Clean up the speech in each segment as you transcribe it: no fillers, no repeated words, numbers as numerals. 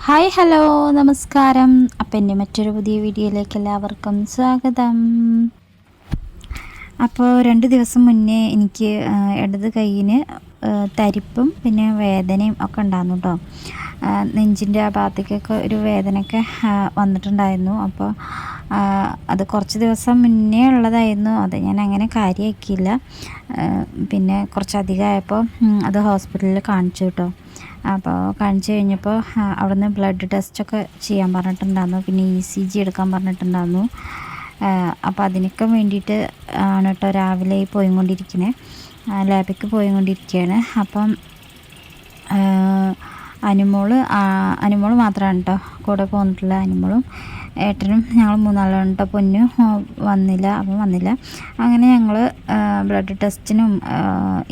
Hi hello നമസ്കാരം. അപ്പം എൻ്റെ മറ്റൊരു പുതിയ വീഡിയോയിലേക്ക് എല്ലാവർക്കും സ്വാഗതം. അപ്പോൾ 2 ദിവസം മുന്നേ എനിക്ക് ഇടത് കൈയിന് തരിപ്പും പിന്നെ വേദനയും ഒക്കെ ഉണ്ടായിരുന്നു കേട്ടോ. നെഞ്ചിൻ്റെ ആ ഭാഗത്തേക്കൊക്കെ ഒരു വേദനയൊക്കെ വന്നിട്ടുണ്ടായിരുന്നു. അപ്പോൾ അത് കുറച്ച് ദിവസം മുന്നേ ഉള്ളതായിരുന്നു. അത് ഞാൻ അങ്ങനെ കാര്യമാക്കിയില്ല. പിന്നെ കുറച്ചധികമായപ്പോൾ അത് ഹോസ്പിറ്റലിൽ കാണിച്ചു കേട്ടോ. അപ്പോൾ കാണിച്ചു കഴിഞ്ഞപ്പോൾ അവിടുന്ന് ബ്ലഡ് ടെസ്റ്റൊക്കെ ചെയ്യാൻ പറഞ്ഞിട്ടുണ്ടായിരുന്നു. പിന്നെ ECG എടുക്കാൻ പറഞ്ഞിട്ടുണ്ടായിരുന്നു. അപ്പോൾ അതിനൊക്കെ വേണ്ടിയിട്ട് ആണ് കേട്ടോ രാവിലെ പോയിക്കൊണ്ടിരിക്കുന്നത്. ലാബിലേക്ക് പോയിക്കൊണ്ടിരിക്കുകയാണ്. അപ്പം അനുമോള് മാത്രമാണ് കേട്ടോ കൂടെ പോന്നിട്ടുള്ള. അനുമോളും ഏട്ടനും ഞങ്ങൾ 3 ആളാണ് കേട്ടോ. പൊന്നു വന്നില്ല. അങ്ങനെ ഞങ്ങൾ ബ്ലഡ് ടെസ്റ്റിനും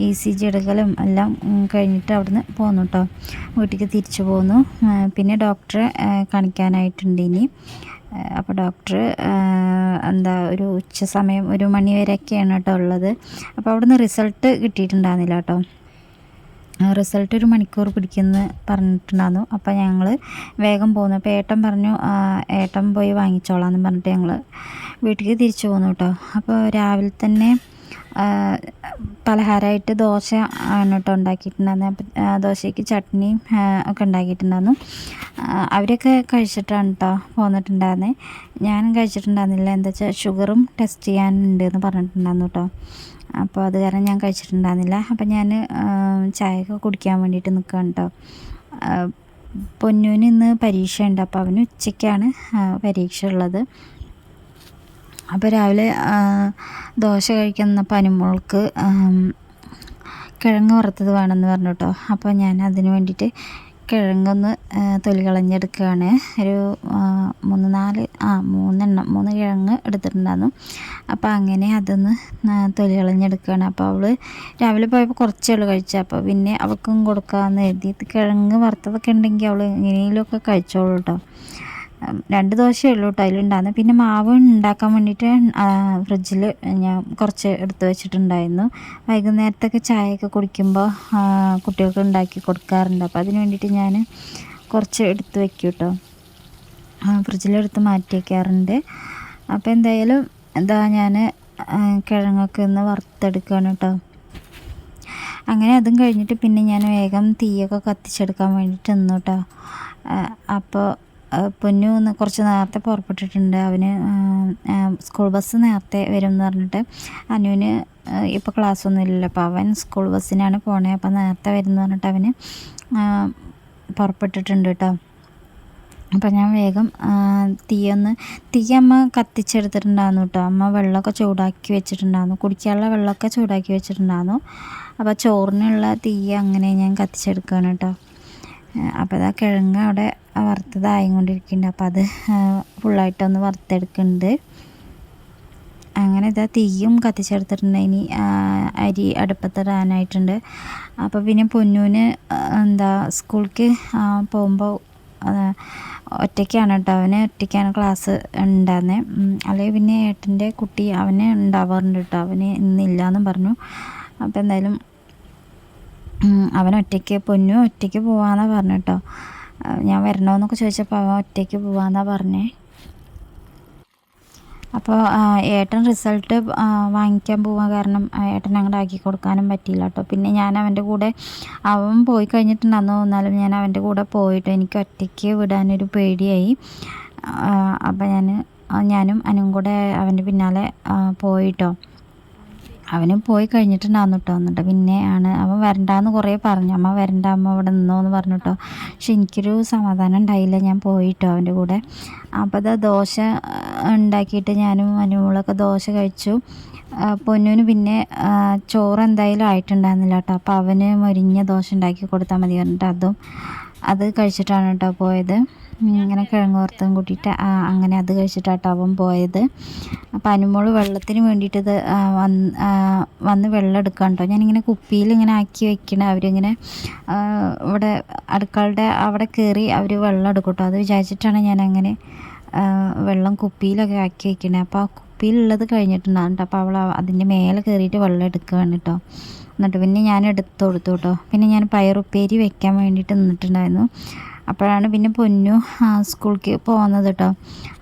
ECG എടുക്കലും എല്ലാം കഴിഞ്ഞിട്ട് അവിടുന്ന് പോന്നു കേട്ടോ. വീട്ടിലേക്ക് തിരിച്ചു പോന്നു. പിന്നെ ഡോക്ടറെ കാണിക്കാനായിട്ടുണ്ട് ഇനി. അപ്പോൾ ഡോക്ടർ ഒരു ഉച്ച സമയം 1 മണി വരെയൊക്കെയാണ് കേട്ടോ ഉള്ളത്. അപ്പോൾ അവിടുന്ന് റിസൾട്ട് കിട്ടിയിട്ടുണ്ടായിരുന്നില്ല കേട്ടോ. റിസൾട്ട് 1 മണിക്കൂർ പിടിക്കുമെന്ന് പറഞ്ഞിട്ടുണ്ടായിരുന്നു. അപ്പോൾ ഞങ്ങൾ വേഗം പോന്നു. അപ്പോൾ ഏട്ടൻ പറഞ്ഞു ഏട്ടൻ പോയി വാങ്ങിച്ചോളാമെന്ന് പറഞ്ഞിട്ട് ഞങ്ങൾ വീട്ടിലേക്ക് തിരിച്ചു പോന്നു കേട്ടോ. അപ്പോൾ രാവിലെ തന്നെ പലഹാരമായിട്ട് ദോശ ആണ് കേട്ടോ ഉണ്ടാക്കിയിട്ടുണ്ടായിരുന്നത്. അപ്പം ദോശയ്ക്ക് ചട്നിയും ഒക്കെ ഉണ്ടാക്കിയിട്ടുണ്ടായിരുന്നു. അവരൊക്കെ കഴിച്ചിട്ടാണ് കേട്ടോ പോന്നിട്ടുണ്ടായിരുന്നത്. ഞാനും കഴിച്ചിട്ടുണ്ടായിരുന്നില്ല. എന്താ വെച്ചാൽ ഷുഗറും ടെസ്റ്റ് ചെയ്യാനുണ്ട് എന്ന് പറഞ്ഞിട്ടുണ്ടായിരുന്നു കേട്ടോ. അപ്പോൾ അത് കാരണം ഞാൻ കഴിച്ചിട്ടുണ്ടായിരുന്നില്ല. അപ്പം ഞാൻ ചായയൊക്കെ കുടിക്കാൻ വേണ്ടിയിട്ട് നിൽക്കുകയാണ് കേട്ടോ. പൊന്നൂന് ഇന്ന് പരീക്ഷയുണ്ട്. അപ്പോൾ അവന് ഉച്ചയ്ക്കാണ് പരീക്ഷ ഉള്ളത്. അപ്പോൾ രാവിലെ ദോശ കഴിക്കുന്നപ്പോൾ അനുമോൾക്ക് കിഴങ്ങ് വറുത്തത് വേണമെന്ന് പറഞ്ഞു കേട്ടോ. അപ്പോൾ ഞാൻ അതിന് വേണ്ടിയിട്ട് കിഴങ്ങൊന്ന് തൊലി കളഞ്ഞെടുക്കുകയാണ്. ഒരു 3 കിഴങ്ങ് എടുത്തിട്ടുണ്ടായിരുന്നു. അപ്പോൾ അങ്ങനെ അതൊന്ന് തൊലി കളഞ്ഞെടുക്കുകയാണ്. അപ്പോൾ അവൾ രാവിലെ പോയപ്പോൾ കുറച്ചേ ഉള്ളൂ കഴിച്ചത്. അപ്പോൾ പിന്നെ അവൾക്കും കൊടുക്കാമെന്ന് കരുതി. കിഴങ്ങ് വറുത്തതൊക്കെ ഉണ്ടെങ്കിൽ അവൾ എങ്ങനെയെങ്കിലുമൊക്കെ കഴിച്ചോളൂ കേട്ടോ. 2 ദോശയേ ഉള്ളൂ കേട്ടോ അതിലുണ്ടായിരുന്നു. പിന്നെ മാവ് ഉണ്ടാക്കാൻ വേണ്ടിയിട്ട് ഫ്രിഡ്ജിൽ ഞാൻ കുറച്ച് എടുത്ത് വെച്ചിട്ടുണ്ടായിരുന്നു. വൈകുന്നേരത്തൊക്കെ ചായയൊക്കെ കുടിക്കുമ്പോൾ കുട്ടികൾക്ക് ഉണ്ടാക്കി കൊടുക്കാറുണ്ട്. അപ്പോൾ അതിന് വേണ്ടിയിട്ട് ഞാൻ കുറച്ച് എടുത്ത് വെക്കും കേട്ടോ. ഫ്രിഡ്ജിലെടുത്ത് മാറ്റി വയ്ക്കാറുണ്ട്. അപ്പോൾ എന്തായാലും ഞാൻ കിഴങ്ങൊക്കെ ഒന്ന് വറുത്തെടുക്കുകയാണ് കേട്ടോ. അങ്ങനെ അതും കഴിഞ്ഞിട്ട് പിന്നെ ഞാൻ വേഗം തീയൊക്കെ കത്തിച്ചെടുക്കാൻ വേണ്ടിയിട്ട് നിന്നു കേട്ടോ. അപ്പോൾ പൊന്നു കുറച്ച് നേരത്തെ പുറപ്പെട്ടിട്ടുണ്ട്. അവന് സ്കൂൾ ബസ് നേരത്തെ വരും എന്ന് പറഞ്ഞിട്ട്. അനുവിന് ഇപ്പോൾ ക്ലാസ്സൊന്നും ഇല്ലല്ലോ. അപ്പോൾ അവൻ സ്കൂൾ ബസ്സിനാണ് പോണേ. അപ്പോൾ നേരത്തെ വരും എന്ന് പറഞ്ഞിട്ട് അവന് പുറപ്പെട്ടിട്ടുണ്ട് കേട്ടോ. അപ്പോൾ ഞാൻ വേഗം തീ അമ്മ കത്തിച്ചെടുത്തിട്ടുണ്ടായിരുന്നു കേട്ടോ. അമ്മ വെള്ളമൊക്കെ ചൂടാക്കി വെച്ചിട്ടുണ്ടായിരുന്നു. കുടിക്കാനുള്ള വെള്ളമൊക്കെ ചൂടാക്കി വെച്ചിട്ടുണ്ടായിരുന്നു. അപ്പോൾ ചോറിനുള്ള തീ അങ്ങനെ ഞാൻ കത്തിച്ചെടുക്കുകയാണ് കേട്ടോ. അപ്പോൾ അതാ കിഴങ്ങ് അവിടെ വറുത്തതായിക്കൊണ്ടിരിക്കുന്നുണ്ട്. അപ്പോൾ അത് ഫുള്ളായിട്ടൊന്ന് വറുത്തെടുക്കുന്നുണ്ട്. അങ്ങനെ ഇതാ തീയും കത്തിച്ചെടുത്തിട്ടുണ്ട്. ഇനി അരി അടുപ്പത്തിടാനായിട്ടുണ്ട്. അപ്പോൾ പിന്നെ പൊന്നൂന് സ്കൂളിലേക്ക് പോകുമ്പോൾ ഒറ്റയ്ക്കാണ് കേട്ടോ. അവന് ഒറ്റയ്ക്കാണ് ക്ലാസ് ഉണ്ടായിരുന്നത്. അല്ലെങ്കിൽ പിന്നെ ഏട്ടൻ്റെ കുട്ടി അവന് ഉണ്ടാവാറുണ്ട് കേട്ടോ. അവന് ഇന്നില്ലയെന്നും പറഞ്ഞു. അപ്പോൾ എന്തായാലും പൊന്നു ഒറ്റയ്ക്ക് പോവാന്നാണ് പറഞ്ഞു കേട്ടോ. ഞാൻ വരണമെന്നൊക്കെ ചോദിച്ചപ്പോൾ അവൻ ഒറ്റയ്ക്ക് പോവാന്നാണ് പറഞ്ഞേ. അപ്പോൾ ഏട്ടൻ റിസൾട്ട് വാങ്ങിക്കാൻ പോവാൻ കാരണം ഏട്ടൻ അങ്ങോട്ട് ആക്കി കൊടുക്കാനും പറ്റിയില്ല കേട്ടോ. പിന്നെ ഞാൻ അവൻ്റെ കൂടെ അവൻ പോയി കഴിഞ്ഞിട്ടുണ്ടെന്ന് തോന്നാലും ഞാൻ അവൻ്റെ കൂടെ പോയിട്ട് എനിക്ക് ഒറ്റയ്ക്ക് വിടാനൊരു പേടിയായി. അപ്പോൾ ഞാനും അനുവും കൂടെ അവൻ്റെ പിന്നാലെ പോയിട്ടോ. അവനും പോയി കഴിഞ്ഞിട്ടുണ്ടായിരുന്നു കേട്ടോ. എന്നിട്ട് പിന്നെ അവൻ വരണ്ടാന്ന് കുറേ പറഞ്ഞു. അമ്മ വരണ്ട, അമ്മ ഇവിടെ നിന്നോ എന്ന് പറഞ്ഞു കേട്ടോ. പക്ഷെ എനിക്കൊരു സമാധാനം ഉണ്ടായില്ല. ഞാൻ പോയിട്ടോ അവൻ്റെ കൂടെ. അപ്പോൾ അത് ദോശ ഉണ്ടാക്കിയിട്ട് ഞാനും അനുമോളൊക്കെ ദോശ കഴിച്ചു. പൊന്നൂന് പിന്നെ ചോറ് എന്തായാലും ആയിട്ടുണ്ടായിരുന്നില്ല കേട്ടോ. അപ്പോൾ അവന് മൊരിഞ്ഞ ദോശ ഉണ്ടാക്കി കൊടുത്താൽ മതി പറഞ്ഞിട്ട് അത് കഴിച്ചിട്ടാണ് കേട്ടോ പോയത്. ഇങ്ങനെ കിഴങ്ങ് വറുത്തതും കൂട്ടിയിട്ട് അങ്ങനെ അത് കഴിച്ചിട്ടാട്ടോ അവൻ പോയത്. അപ്പോൾ അനുമോൾ വെള്ളത്തിന് വേണ്ടിയിട്ട് വന്ന് വെള്ളം എടുക്കാൻ കേട്ടോ. ഞാനിങ്ങനെ കുപ്പിയിൽ ഇങ്ങനെ ആക്കി വെക്കണ. അവരിങ്ങനെ ഇവിടെ അടുക്കളയുടെ അവിടെ കയറി അവർ വെള്ളം എടുക്കും കേട്ടോ. അത് വിചാരിച്ചിട്ടാണ് ഞാനങ്ങനെ വെള്ളം കുപ്പിയിലൊക്കെ ആക്കി വെക്കണേ. അപ്പോൾ ആ കുപ്പിയിലുള്ളത് കഴിഞ്ഞിട്ടുണ്ടാകും കേട്ടോ. അപ്പോൾ അവൾ അതിൻ്റെ മേലെ കയറിയിട്ട് വെള്ളം എടുക്കുകയാണ് കേട്ടോ. എന്നിട്ട് പിന്നെ ഞാൻ എടുത്ത് കൊടുത്തു കേട്ടോ. പിന്നെ ഞാൻ പയറുപ്പേരി വെക്കാൻ വേണ്ടിയിട്ട് നിന്നിട്ടുണ്ടായിരുന്നു. അപ്പോഴാണ് പിന്നെ പൊന്നു സ്കൂളിലേക്ക് പോകുന്നത് കേട്ടോ.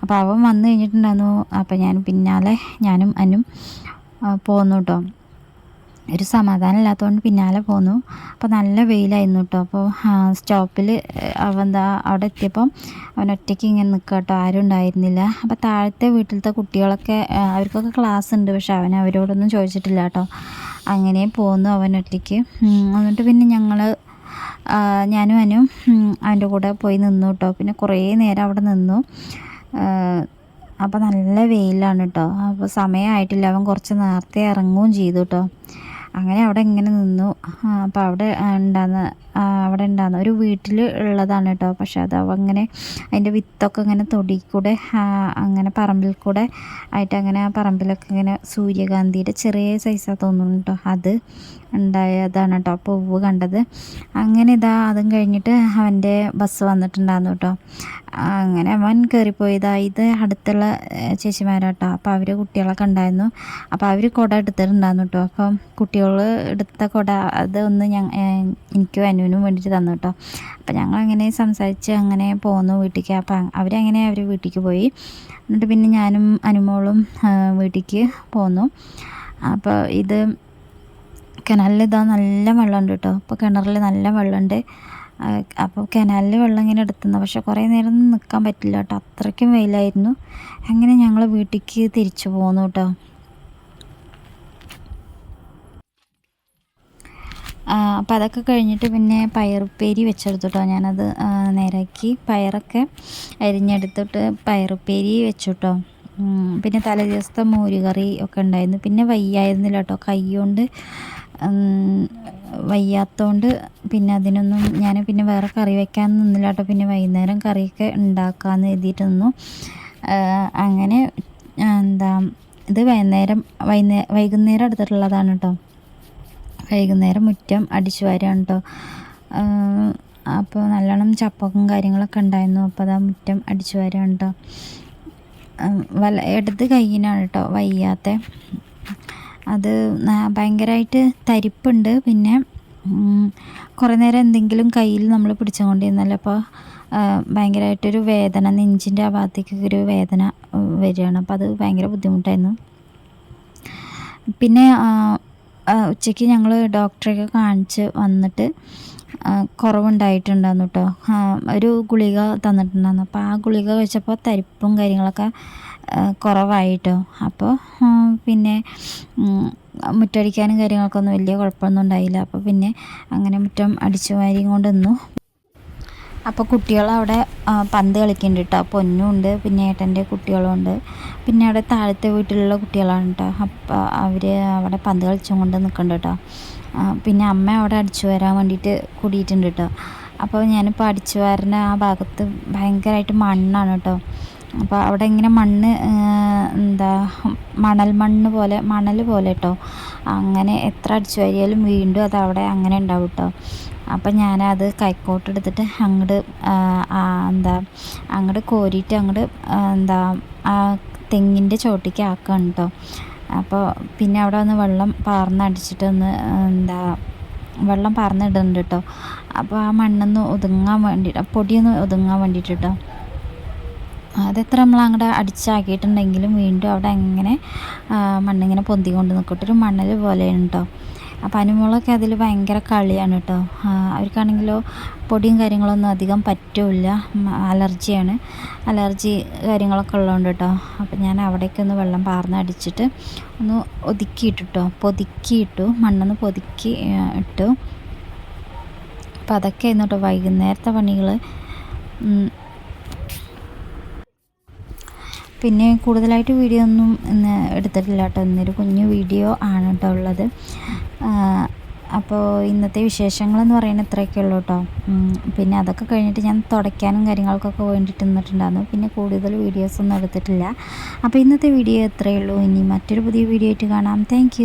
അപ്പോൾ അവൻ വന്നു കഴിഞ്ഞിട്ടുണ്ടായിരുന്നു. അപ്പോൾ ഞാനും അനും പോന്നു കേട്ടോ. ഒരു സമാധാനം ഇല്ലാത്തതുകൊണ്ട് പിന്നാലെ പോന്നു. അപ്പോൾ നല്ല വെയിലായിരുന്നു കേട്ടോ. അപ്പോൾ സ്റ്റോപ്പിൽ അവിടെ എത്തിയപ്പം അവൻ ഒറ്റയ്ക്ക് ഇങ്ങനെ നിൽക്കുക കേട്ടോ, ആരും ഉണ്ടായിരുന്നില്ല. അപ്പോൾ താഴത്തെ വീട്ടിലത്തെ കുട്ടികളൊക്കെ അവർക്കൊക്കെ ക്ലാസ് ഉണ്ട്, പക്ഷെ അവൻ അവരോടൊന്നും ചോദിച്ചിട്ടില്ല കേട്ടോ. അങ്ങനെ പോന്നു അവൻ ഒറ്റയ്ക്ക്. എന്നിട്ട് പിന്നെ ഞാനും അനും അവൻ്റെ കൂടെ പോയി നിന്നു കേട്ടോ. പിന്നെ കുറേ നേരം അവിടെ നിന്നു. അപ്പോൾ നല്ല വെയിലാണ് കേട്ടോ. അപ്പോൾ സമയമായിട്ടില്ല, അവൻ കുറച്ച് നേരത്തെ ഇറങ്ങുകയും ചെയ്തു കേട്ടോ. അങ്ങനെ അവിടെ ഇങ്ങനെ നിന്നു. അപ്പോൾ അവിടെ ഉണ്ടാകുന്ന ഒരു വീട്ടിൽ ഉള്ളതാണ് കേട്ടോ. പക്ഷെ അത് അങ്ങനെ അതിൻ്റെ വിത്തൊക്കെ ഇങ്ങനെ തൊടിക്കൂടെ അങ്ങനെ പറമ്പിൽ കൂടെ ആയിട്ട് അങ്ങനെ ആ പറമ്പിലൊക്കെ ഇങ്ങനെ സൂര്യകാന്തിയുടെ ചെറിയ സൈസാണ് തോന്നുന്നു കേട്ടോ, അത് ഉണ്ടായതാണ് കേട്ടോ പൂവ് കണ്ടത്. അങ്ങനെ അതും കഴിഞ്ഞിട്ട് അവൻ്റെ ബസ് വന്നിട്ടുണ്ടായിരുന്നു കേട്ടോ. അങ്ങനെ അവൻ കയറിപ്പോയതാ. ഇത് അടുത്തുള്ള ചേച്ചിമാരാട്ടോ. അപ്പോൾ അവർ കുട്ടികളൊക്കെ ഉണ്ടായിരുന്നു. അപ്പോൾ അവർ കുട എടുത്തിട്ടുണ്ടായിരുന്നു കേട്ടോ. അപ്പം കുട്ടികൾ എടുത്ത കുട അതൊന്ന് എനിക്കും അനുവിനും വേണ്ടിയിട്ട് തന്നു കേട്ടോ. അപ്പോൾ ഞങ്ങളങ്ങനെ സംസാരിച്ച് അങ്ങനെ പോന്നു വീട്ടിലേക്ക്. അപ്പം അവർ വീട്ടിലേക്ക് പോയി. എന്നിട്ട് പിന്നെ ഞാനും അനുമോളും വീട്ടിലേക്ക് പോന്നു. അപ്പോൾ ഇത് കിണറിൽ നല്ല വെള്ളമുണ്ട് കേട്ടോ. അപ്പോൾ കിണറിൽ നല്ല വെള്ളമുണ്ട്. അപ്പോൾ കിണറിൽ വെള്ളം ഇങ്ങനെ എടുത്തുന്നു, പക്ഷെ കുറേ നേരം ഒന്നും നിൽക്കാൻ പറ്റില്ല കേട്ടോ, അത്രയ്ക്കും വെയിലായിരുന്നു. അങ്ങനെ ഞങ്ങൾ വീട്ടിലേക്ക് തിരിച്ചു പോന്നു കേട്ടോ. അപ്പോൾ അതൊക്കെ കഴിഞ്ഞിട്ട് പിന്നെ പയറുപ്പേരി വെച്ചെടുത്തു കേട്ടോ. ഞാനത് നേരാക്കി പയറൊക്കെ അരിഞ്ഞെടുത്തിട്ട് പയറുപ്പേരി വെച്ചു കേട്ടോ. പിന്നെ തലേ ദിവസത്തെ മോരുകറി ഒക്കെ ഉണ്ടായിരുന്നു. പിന്നെ വയ്യായിരുന്നില്ല കേട്ടോ, കൈ കൊണ്ട് വയ്യാത്തതുകൊണ്ട് പിന്നെ അതിനൊന്നും ഞാൻ പിന്നെ വേറെ കറി വെക്കാൻ നിന്നില്ല കേട്ടോ. പിന്നെ വൈകുന്നേരം കറിയൊക്കെ ഉണ്ടാക്കാമെന്ന് എഴുതിയിട്ട് നിന്നു. അങ്ങനെ ഇത് വൈകുന്നേരം എടുത്തിട്ടുള്ളതാണ് കേട്ടോ. വൈകുന്നേരം മുറ്റം അടിച്ചു വാരാണ് കേട്ടോ. അപ്പോൾ നല്ലോണം ചപ്പക്കും കാര്യങ്ങളൊക്കെ ഉണ്ടായിരുന്നു. അപ്പോൾ മുറ്റം അടിച്ചു വാരാണ് കേട്ടോ. ഇടത് കൈയിനാണ് കേട്ടോ വയ്യാത്ത. അത് ഭയങ്കരമായിട്ട് തരിപ്പുണ്ട്. പിന്നെ കുറേ നേരം എന്തെങ്കിലും കയ്യിൽ നമ്മൾ പിടിച്ചുകൊണ്ടിരുന്നല്ലോ, അപ്പോൾ ഭയങ്കരമായിട്ടൊരു വേദന, നെഞ്ചിൻ്റെ ആ ഭാഗത്തേക്കൊക്കെ ഒരു വേദന വരികയാണ്. അപ്പോൾ അത് ഭയങ്കര ബുദ്ധിമുട്ടായിരുന്നു. പിന്നെ ഉച്ചയ്ക്ക് ഞങ്ങൾ ഡോക്ടറെയൊക്കെ കാണിച്ച് വന്നിട്ട് കുറവുണ്ടായിട്ടുണ്ടായിരുന്നു കേട്ടോ. ഒരു ഗുളിക തന്നിട്ടുണ്ടായിരുന്നു. അപ്പോൾ ആ ഗുളിക കഴിച്ചപ്പോൾ തരിപ്പും കാര്യങ്ങളൊക്കെ കുറവായിട്ടോ. അപ്പോൾ പിന്നെ മുറ്റടിക്കാനും കാര്യങ്ങൾക്കൊന്നും വലിയ കുഴപ്പമൊന്നും ഉണ്ടായില്ല. അപ്പോൾ പിന്നെ അങ്ങനെ മുറ്റം അടിച്ചു വാരിയും കൊണ്ട് നിന്നു. അപ്പോൾ കുട്ടികളവിടെ പന്ത് കളിക്കുന്നുണ്ട് കേട്ടോ. പൊന്നും ഉണ്ട്, പിന്നെ ഏട്ടൻ്റെ കുട്ടികളും ഉണ്ട്, പിന്നെ അവിടെ താഴത്തെ വീട്ടിലുള്ള കുട്ടികളാണ് കേട്ടോ. അപ്പോൾ അവർ അവിടെ പന്ത് കളിച്ചും കൊണ്ട് നിൽക്കുന്നുണ്ട് കേട്ടോ. പിന്നെ അമ്മ അവിടെ അടിച്ചു വരാൻ വേണ്ടിയിട്ട് കൂടിയിട്ടുണ്ട് കേട്ടോ. അപ്പോൾ ഞാനിപ്പോൾ അടിച്ചു വാരുന്ന ആ ഭാഗത്ത് ഭയങ്കരമായിട്ട് മണ്ണാണ് കേട്ടോ. അപ്പോൾ അവിടെ ഇങ്ങനെ മണ്ണ് മണൽ പോലെ കേട്ടോ. അങ്ങനെ എത്ര അടിച്ചു വാരിയാലും വീണ്ടും അത് അവിടെ അങ്ങനെ ഉണ്ടാവും കേട്ടോ. അപ്പം ഞാനത് കൈക്കോട്ട് എടുത്തിട്ട് അങ്ങോട്ട് കോരിയിട്ട് തെങ്ങിൻ്റെ ചോട്ടിക്ക് ആക്കുകയാണ് കേട്ടോ. അപ്പോൾ പിന്നെ അവിടെ ഒന്ന് വെള്ളം പാർന്നടിച്ചിട്ട് വെള്ളം പാർന്നിടുന്നുണ്ട് കേട്ടോ. അപ്പോൾ ആ മണ്ണൊന്ന് ഒതുങ്ങാൻ വേണ്ടിയിട്ട്, പൊടിയൊന്ന് ഒതുങ്ങാൻ വേണ്ടിയിട്ട് കേട്ടോ. അതെത്ര നമ്മൾ അങ്ങോട്ട് അടിച്ചാക്കിയിട്ടുണ്ടെങ്കിലും വീണ്ടും അവിടെ അങ്ങനെ മണ്ണിങ്ങനെ പൊന്തിക്കൊണ്ട് നിൽക്കട്ടെ, ഒരു മണൽ പോലെയാണ് കേട്ടോ. അപ്പോൾ അനുമോളൊക്കെ അതിൽ ഭയങ്കര കളിയാണ് കേട്ടോ. അവർക്കാണെങ്കിലോ പൊടിയും കാര്യങ്ങളൊന്നും അധികം പറ്റില്ല, അലർജി കാര്യങ്ങളൊക്കെ ഉള്ളതുകൊണ്ട് കേട്ടോ. അപ്പോൾ ഞാൻ അവിടേക്ക് ഒന്ന് വെള്ളം പാർന്ന് അടിച്ചിട്ട് ഒന്ന് പൊതുക്കിയിട്ടു, മണ്ണൊന്ന് പൊതുക്കി ഇട്ടു. അപ്പോൾ അതൊക്കെ ആയിരുന്നു കേട്ടോ വൈകുന്നേരത്തെ പണികൾ. പിന്നെ കൂടുതലായിട്ട് വീഡിയോ ഒന്നും ഇന്ന് എടുത്തിട്ടില്ല കേട്ടോ. ഇന്നൊരു കുഞ്ഞു വീഡിയോ ആണ് കേട്ടോ ഉള്ളത്. അപ്പോൾ ഇന്നത്തെ വിശേഷങ്ങളെന്ന് പറയുന്നത് ഇത്രയൊക്കെ ഉള്ളൂ കേട്ടോ. പിന്നെ അതൊക്കെ കഴിഞ്ഞിട്ട് ഞാൻ തുടയ്ക്കാനും കാര്യങ്ങൾക്കൊക്കെ വേണ്ടിയിട്ട് നിന്നിട്ടുണ്ടായിരുന്നു. പിന്നെ കൂടുതൽ വീഡിയോസൊന്നും എടുത്തിട്ടില്ല. അപ്പോൾ ഇന്നത്തെ വീഡിയോ ഇത്രയേ ഉള്ളൂ. ഇനി മറ്റൊരു പുതിയ വീഡിയോ ആയിട്ട് കാണാം. താങ്ക്